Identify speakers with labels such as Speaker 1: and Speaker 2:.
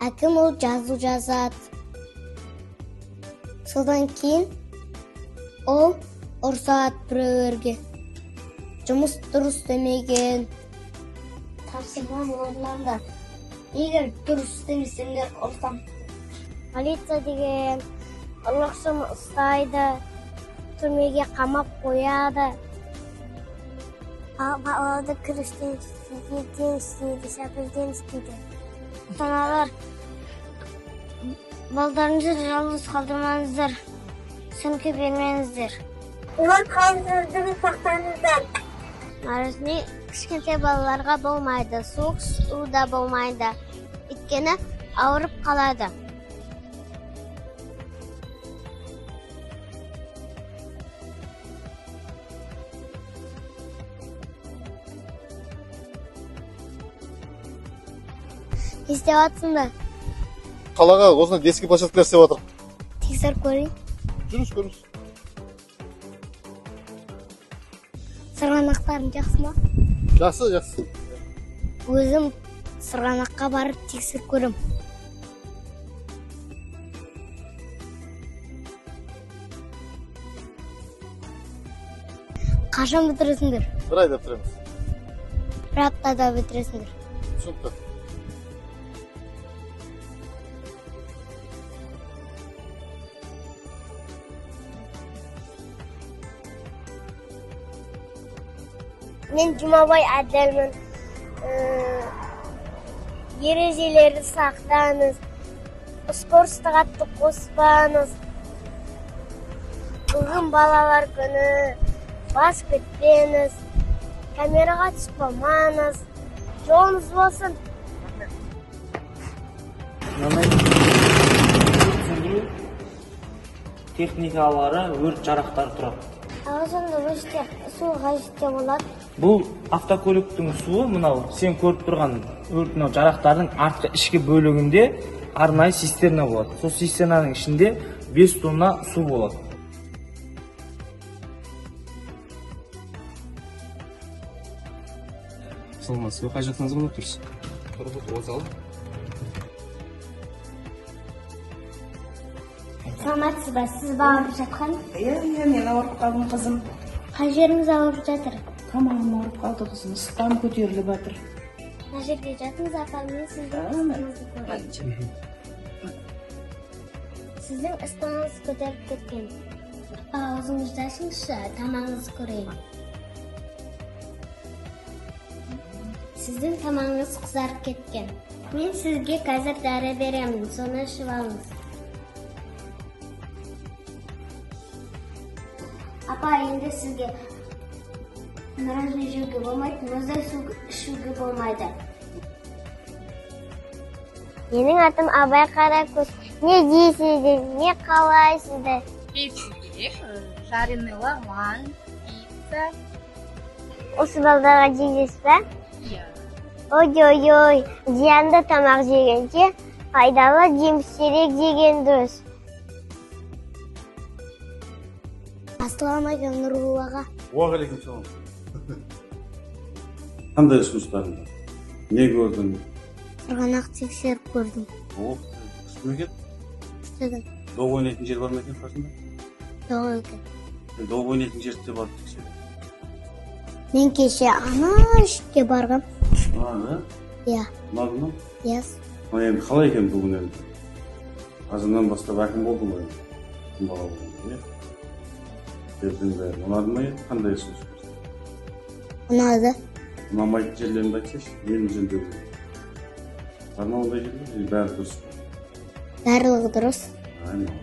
Speaker 1: Әкім ол жазу жазат. Содан кейін ол ұрсат біреулерге. Жұмыс дұрыс демеген. Тапсырманы орындаңдар. Егер дұрыс істемесеңдер ұрсам. Полиция деген ұрлықшыны ұстайды, түрмеге қамап қояды. Балаларды күрештен істейді, шәкірден істейді. Ата-аналар, балдарыңызды жалғыз қалдырмаңыздар, сөмке бермеңіздер. Олар қауіпсіздігін сақтаңыздар. Наразы кішкентай балаларға болмайды, суық суда болмайды, өйткені ауырып қалады. Не істеп жатсыңдар?
Speaker 2: Қалаға осындай детский площадкалар істеп жатыр.
Speaker 1: Тексеріп көрейін.
Speaker 2: Жүріңіз.
Speaker 1: Сырғанақтарың жақсы ма?
Speaker 2: Жақсы.
Speaker 1: Өзім сырғанаққа барып тексеріп көрем. Қашан бітіресіңдер?
Speaker 2: Bir ayda bitiреміз.
Speaker 1: Bir аптада бітіресіңдер.
Speaker 2: Түсінікті.
Speaker 1: Мен Жұмабай Әділмін. Ережелерді сақтаңыз. Скоростық атты қоспаңыз. Бүгін балалар күні. Бас кетпеңіз. Камераға түспамаңыз. Жолыңыз болсын.
Speaker 3: Техникалары өрт жарақтары тұрады.
Speaker 1: Ағызымды өште су қажетте болады.
Speaker 3: Бұл автокөліктің суы мынау сен көріп тұрған өрт жарақтардың артқы ішкі бөлігінде арнайы цистерна болады. Сол цистернаның ішінде 5 тонна су болады.
Speaker 4: Саламатсыз ба, қай жақтан звондап тұрсыз?
Speaker 1: Саламатсыз ба, сіз ауырып жатқан?
Speaker 5: Иә, мен ауырып қалдым қызым.
Speaker 1: Қай жеріңіз ауырып жатыр?
Speaker 5: Тамағым ауырып қалды қызым, ыстан көтеріліп жатыр.
Speaker 1: Мына жерге жатыңыз, апам, мен сіздің ыстығыңызды көрейін. Сіздің ыстығыңыз көтеріп кеткен. Аузыңызды ашыңызшы, тамағыңызды көрейін. Сіздің тамағыңыз қызарып кеткен. Мен сізге қазір дәрі беремін, соны ішіп алыңыз. Апа, енді сізге мороженое жеуге болмайды, мұздай су ішуге болмайды. Менің атым Абай Қаракөз. Не дейсіздер, не қалайсыздар?
Speaker 6: Печенье, жареный лаван, пицца.
Speaker 1: Осы балдарға жейсіз ба?
Speaker 6: Иә.
Speaker 1: Ой-ой-ой, зиянды тамақ жегенше, пайдалы жемістерек жеген дұрыс. Ассаламағалейкум, Нұрғұл аға.
Speaker 2: Уағалейкум салам.
Speaker 7: Қандай ұсыныстарың бар? Не көрдің?
Speaker 1: Сырғанақ тексеріп көрдім.
Speaker 7: Күшті ме екен?
Speaker 1: Күштігін.
Speaker 7: Доп ойнайтын жер бар ма екен қасында?
Speaker 1: Жоқ екен.
Speaker 7: Доп ойнайтын жерде барып тексеріп.
Speaker 1: Мен кеше ана ішке барғам.
Speaker 7: Да?
Speaker 1: Иә.
Speaker 7: Ұнады ма?
Speaker 1: Иә.
Speaker 7: Енді қалай екен бүгін енді? Қазаннан бастап әкім болды ма енді? Бала болды, иә? Бердің бәрі. Ұнады ма енді? Қандай ұсыныс берді?
Speaker 1: Ұнады.
Speaker 7: Ұнамайтын жерлерімді айтсайшы, мен жөндеу керек. Бар ма ондай жерлер? Бәрі дұрыс па?
Speaker 1: Барлығы дұрыс.
Speaker 7: Айналып.